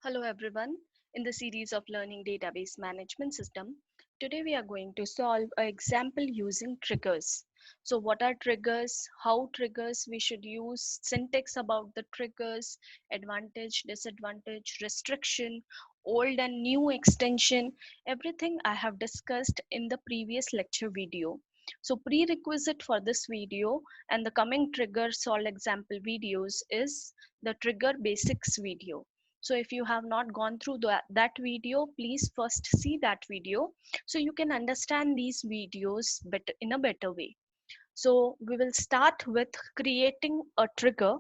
Hello everyone. In the series of Learning Database Management System, today we are going to solve an example using triggers. So what are triggers, how triggers we should use, syntax about the triggers, advantage, disadvantage, restriction, old and new extension, everything I have discussed in the previous lecture video. So prerequisite for this video and the coming trigger solve example videos is the trigger basics video. So if you have not gone through that video, please first see that video so you can understand these videos better in a better way. So we will start with creating a trigger.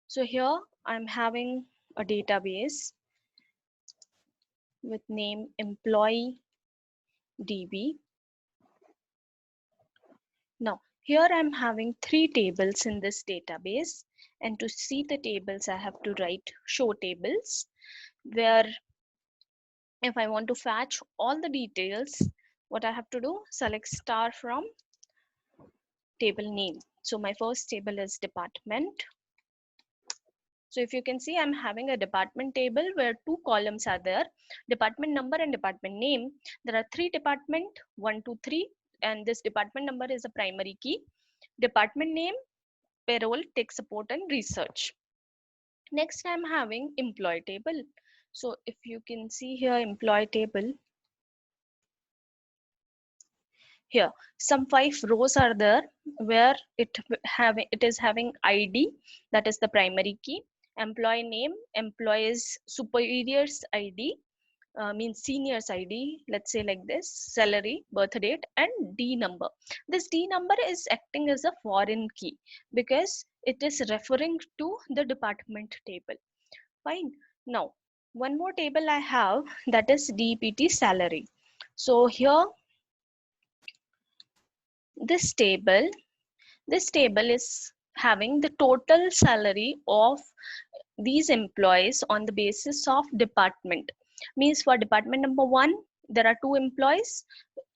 So here I'm having a database with name employee DB. Now here I'm having three tables in this database, and to see the tables I have to write show tables, where if I want to fetch all the details, what I have to do, select star from table name. So my first table is department. So if you can see, I'm having a department table where two columns are there, department number and department name. There are three department, 1, 2, 3, and this department number is a primary key. Department name, payroll, tech support and research. Next, I'm having employee table. So if you can see here, employee table, here some 5 rows are there where it is having ID, that is the primary key, employee name, employees superiors ID, means seniors ID, let's say like this, salary, birth date and D number. This D number is acting as a foreign key because it is referring to the department table. Fine. Now one more table I have, that is DPT salary. So here this table this table is having the total salary of these employees on the basis of department. Means for department number 1, there are two employees.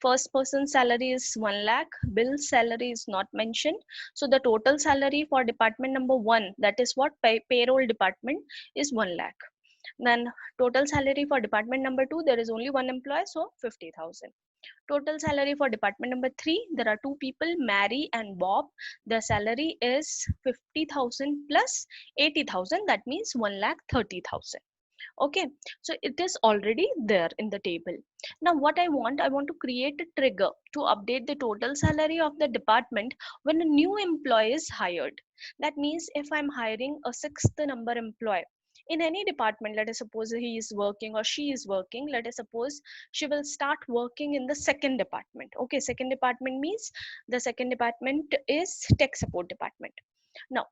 First person salary is 1 lakh, bill salary is not mentioned. So the total salary for department number 1, that is what payroll department, is 1 lakh. Then total salary for department number 2, there is only one employee, so 50,000. Total salary for department number 3, there are two people, Mary and Bob. The salary is 50,000 plus 80,000, that means 1,30,000. Okay, so it is already there in the table. Now what I want to create a trigger to update the total salary of the department when a new employee is hired. That means if I'm hiring a sixth number employee in any department, let us suppose he is working or she is working, let us suppose she will start working in the second department. Okay, second department means the second department is tech support department. Now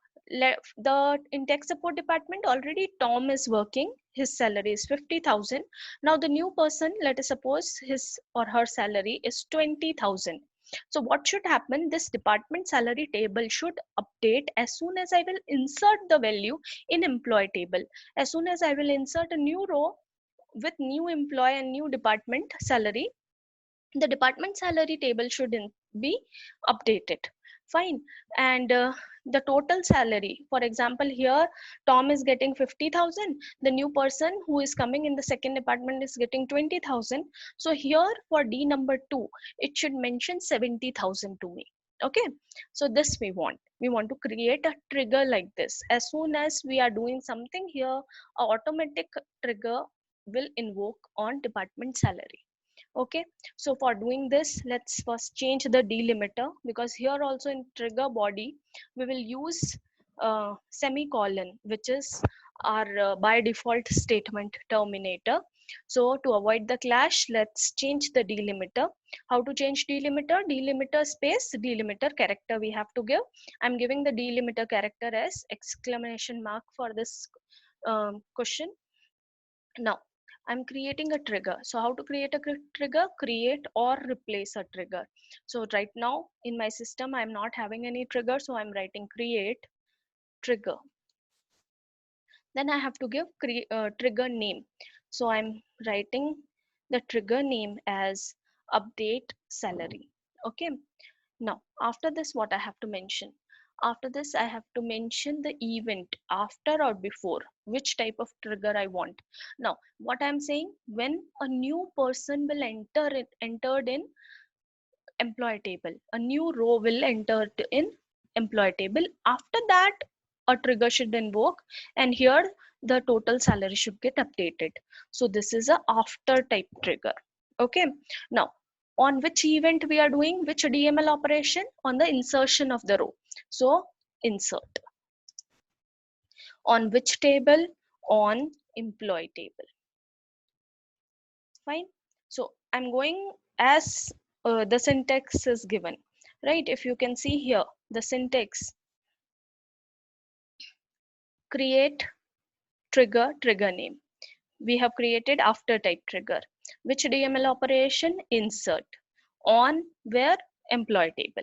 the in tech support department already Tom is working, his salary is 50,000. Now the new person, let us suppose his or her salary is 20,000. So what should happen, this department salary table should update as soon as I will insert the value in employee table. As soon as I will insert a new row with new employee and new department salary, the department salary table should be updated. Fine. And the total salary, for example here Tom is getting 50,000, the new person who is coming in the second department is getting 20,000. So here for D number 2, it should mention 70,000 to me. Okay, so this we want to create a trigger like this. As soon as we are doing something here, a automatic trigger will invoke on department salary. Okay, so for doing this, let's first change the delimiter, because here also in trigger body we will use semicolon, which is our by default statement terminator. So to avoid the clash, let's change the delimiter. How to change delimiter? Delimiter space delimiter character we have to give. I'm giving the delimiter character as exclamation mark for this question. Now I'm creating a trigger. So how to create a trigger? Create or replace a trigger. So right now in my system I'm not having any trigger, so I'm writing create trigger. Then I have to give trigger name. So I'm writing the trigger name as update salary. Okay, now after this what I have to mention, After this, I have to mention the event after or before, which type of trigger I want. Now, what I'm saying, when a new person will entered in employee table, a new row will enter in employee table. After that, a trigger should invoke, and here the total salary should get updated. So this is a after type trigger. Okay. Now, on which event we are doing which DML operation? On the insertion of the row. So insert. On which table? On employee table. Fine. So I'm going as the syntax is given, right? If you can see here, the syntax: create trigger, trigger name. We have created after type trigger. Which DML operation? Insert. On where? Employee table.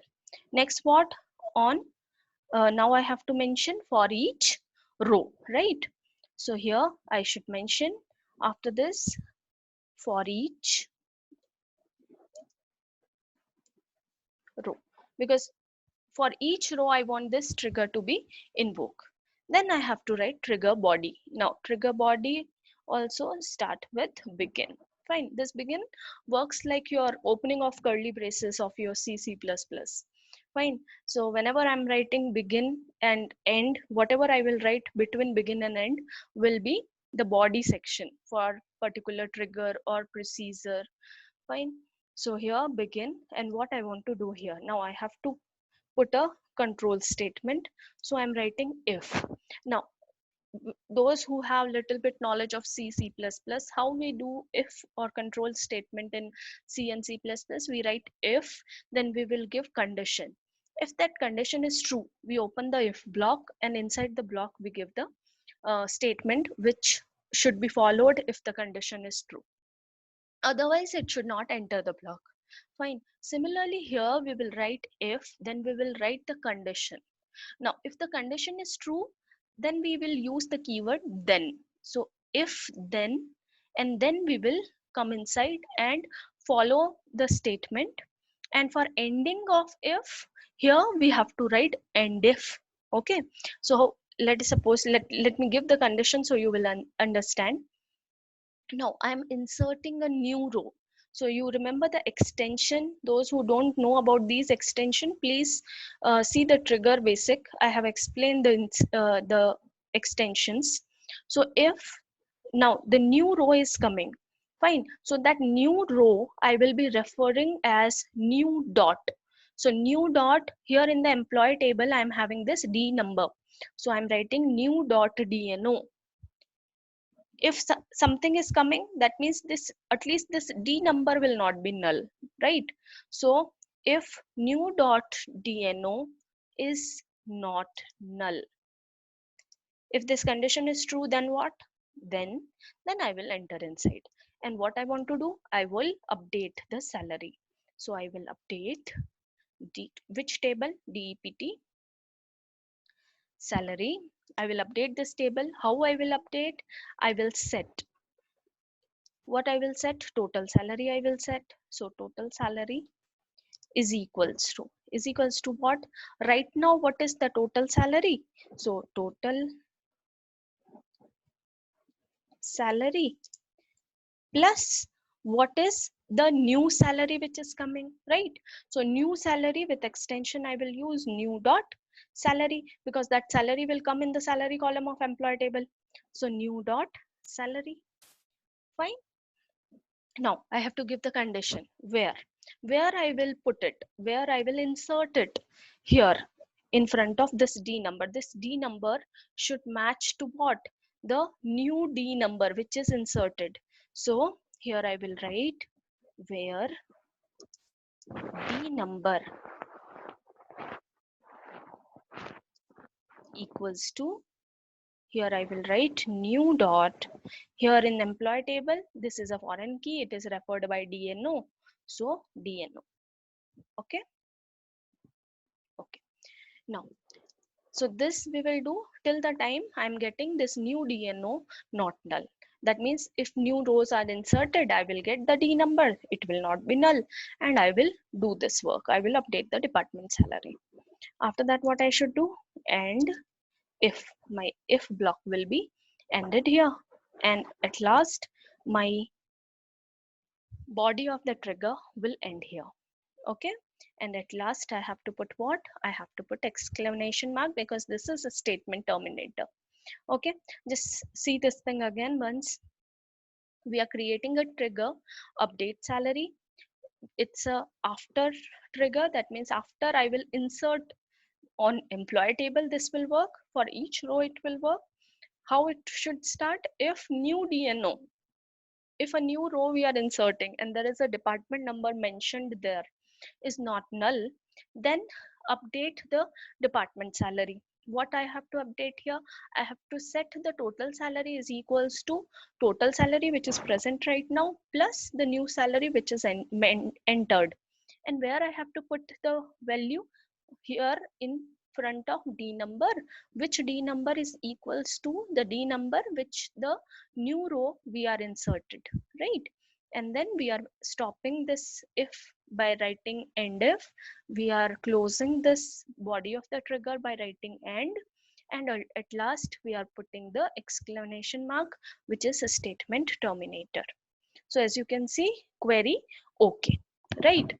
Next, what? On now I have to mention for each row, right? So here I should mention after this for each row, because for each row I want this trigger to be invoked. Then I have to write trigger body. Now trigger body also start with begin. Fine. This begin works like your opening of curly braces of your C++. Fine. So whenever I'm writing begin and end, whatever I will write between begin and end will be the body section for particular trigger or procedure. Fine. So here begin, and what I want to do here, now I have to put a control statement. So I'm writing if. Now those who have little bit knowledge of C++, how we do if or control statement in C and C++, we write if, then we will give condition. If that condition is true, we open the if block, and inside the block we give the statement which should be followed if the condition is true. Otherwise it should not enter the block. Fine. Similarly here we will write if, then we will write the condition. Now if the condition is true, then we will use the keyword then. So if then, and then we will come inside and follow the statement. And for ending of if, here we have to write end if. Okay. So let me give the condition so you will understand. Now I'm inserting a new row. So you remember the extension. Those who don't know about these extension, please see the trigger basic. I have explained the extensions. So if now the new row is coming, fine. So that new row I will be referring as new dot. So new dot, here in the employee table I'm having this D number. So I'm writing new dot DNO. If something is coming, that means this, at least this D number will not be null, right? So if new dot DNO is not null, if this condition is true, then what? Then I will enter inside. And what I want to do, I will update the salary. So I will update which table? DEPT salary. I will update this table. How I will update? I will set. What I will set? Total salary I will set. So total salary is equals to what? Right now what is the total salary? So total salary plus what is the new salary which is coming, right? So new salary with extension I will use new dot salary, because that salary will come in the salary column of employee table. So new dot salary. Fine. Now I have to give the condition where I will put it, where I will insert it. Here in front of this D number, this D number should match to what? The new D number which is inserted. So here I will write where D number equals to, here I will write new dot. Here in employee table, this is a foreign key, it is referred by DNO. So DNO. Okay. Okay. Now, so this we will do till the time I'm getting this new DNO not null. That means if new rows are inserted, I will get the D number. It will not be null, and I will do this work. I will update the department salary. After that, what I should do? And if my if block will be ended here, and at last my body of the trigger will end here. Okay, and at last I have to put what? I have to put exclamation mark, because this is a statement terminator. Okay, just see this thing again once. We are creating a trigger, update salary. It's a after trigger. That means after I will insert on employee table, this will work. For each row it will work. How it should start? If new DNO, if a new row we are inserting and there is a department number mentioned there is not null, then update the department salary. What I have to update here? I have to set the total salary is equals to total salary which is present right now plus the new salary which is entered. And where I have to put the value? Here in front of D number, which D number is equals to the D number which the new row we are inserted, right? And then we are stopping this if by writing end if. We are closing this body of the trigger by writing end, and at last we are putting the exclamation mark which is a statement terminator. So as you can see, query okay, right?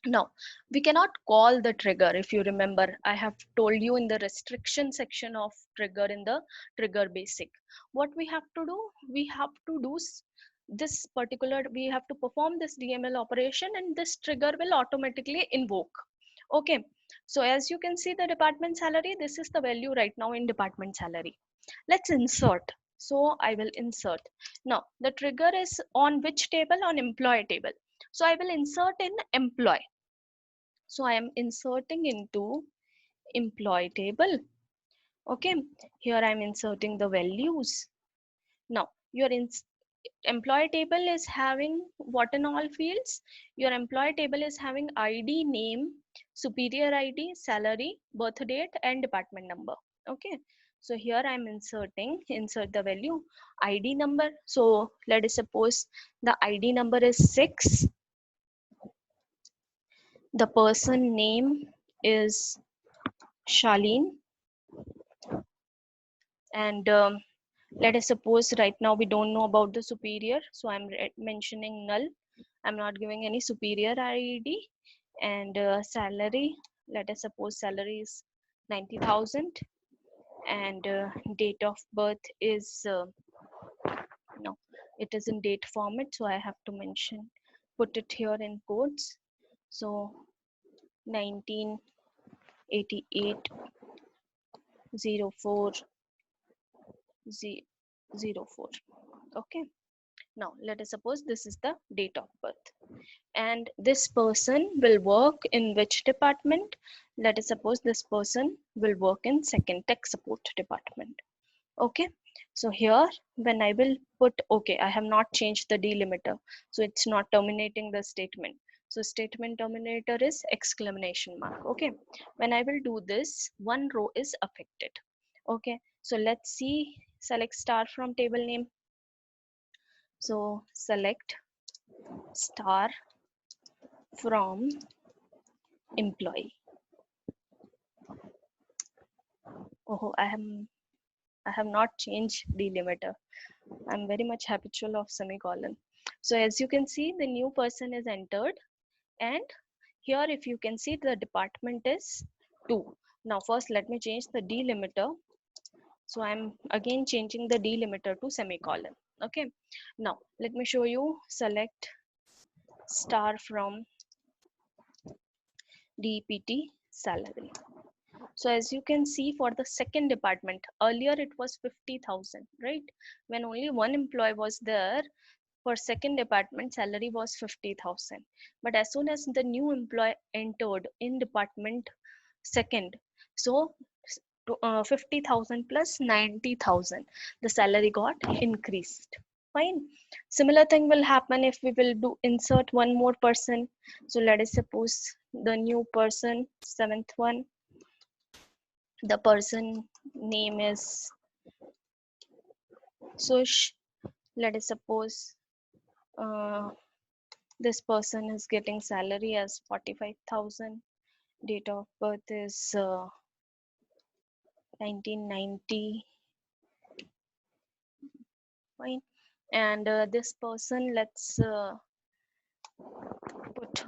Now, we cannot call the trigger. If you remember, I have told you in the restriction section of trigger in the trigger basic. What we have to do? We have to do this particular, we have to perform this DML operation and this trigger will automatically invoke. Okay. So as you can see the department salary, this is the value right now in department salary. Let's insert. So I will insert. Now the trigger is on which table? On employee table. So I will insert in employee. So I am inserting into employee table. Okay, here I am inserting the values. Now your employee table is having what in all fields? Your employee table is having ID, name, superior ID, salary, birth date, and department number. Okay, so here I am insert the value ID number. So let us suppose the ID number is 6. The person name is Charlene, and let us suppose right now we don't know about the superior, so I'm mentioning null. I'm not giving any superior ID. And salary, let us suppose salary is 90,000, and date of birth is no, it is in date format, so I have to mention, put it here in quotes. So 1988 04 04. Okay, now let us suppose this is the date of birth, and this person will work in which department? Let us suppose this person will work in second tech support department. Okay, so here when I will put, okay, I have not changed the delimiter, so it's not terminating the statement. So statement terminator is exclamation mark. Okay, when I will do this, one row is affected. Okay, so let's see, select star from table name. So select star from employee. Oh, I have not changed delimiter. I'm very much habitual of semicolon. So as you can see, the new person is entered, and here if you can see the department is 2. Now first let me change the delimiter. So I'm again changing the delimiter to semicolon. Okay, now let me show you, select star from DPT salary. So as you can see, for the second department, earlier it was 50,000, right? When only one employee was there, for second department salary was 50,000. But as soon as the new employee entered in department second, so 50,000 plus 90,000, the salary got increased. Fine. Similar thing will happen if we will do insert one more person. So let us suppose the new person, seventh one, the person name is Sush. Let us suppose this person is getting salary as 45,000. Date of birth is 1990. Fine. And this person, let's put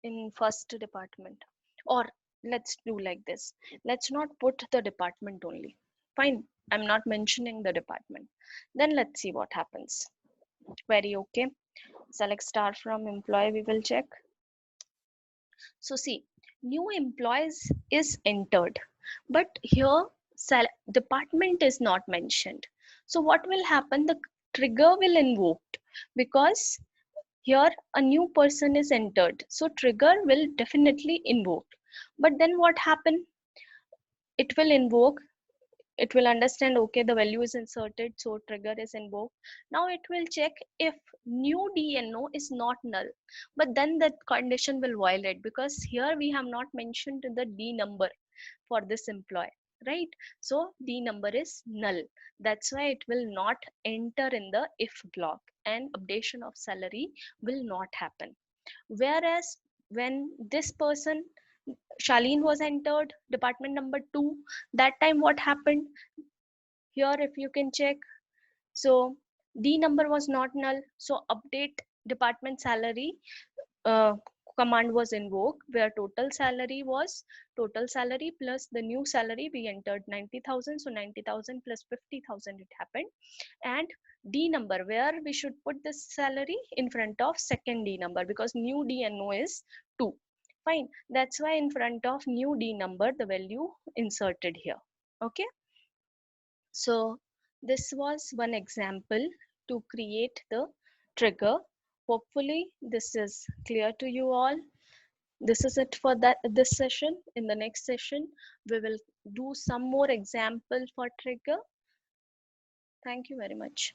in first department, or let's do like this. Let's not put the department only. Fine. I'm not mentioning the department. Then let's see what happens. Very okay. Select star from employee. We will check. So see, new employees is entered, but here department is not mentioned. So what will happen? The trigger will invoked because here a new person is entered. So trigger will definitely invoke. But then what happen? It will invoke, it will understand, okay, the value is inserted, so trigger is invoked. Now it will check if new DNO is not null, but then that condition will violate because here we have not mentioned the D number for this employee, right? So D number is null. That's why it will not enter in the if block and updation of salary will not happen. Whereas when this person Shaleen was entered, department number 2, that time what happened? Here, if you can check, so D number was not null, so update department salary uh, command was invoked, where total salary plus the new salary we entered 90,000, so 90,000 plus 50,000 it happened, and D number where we should put this salary in front of second D number because new DNO is 2. Fine, that's why in front of new D number the value inserted here. Okay, so this was one example to create the trigger. Hopefully this is clear to you all. This is it for this session. In the next session, we will do some more example for trigger. Thank you very much.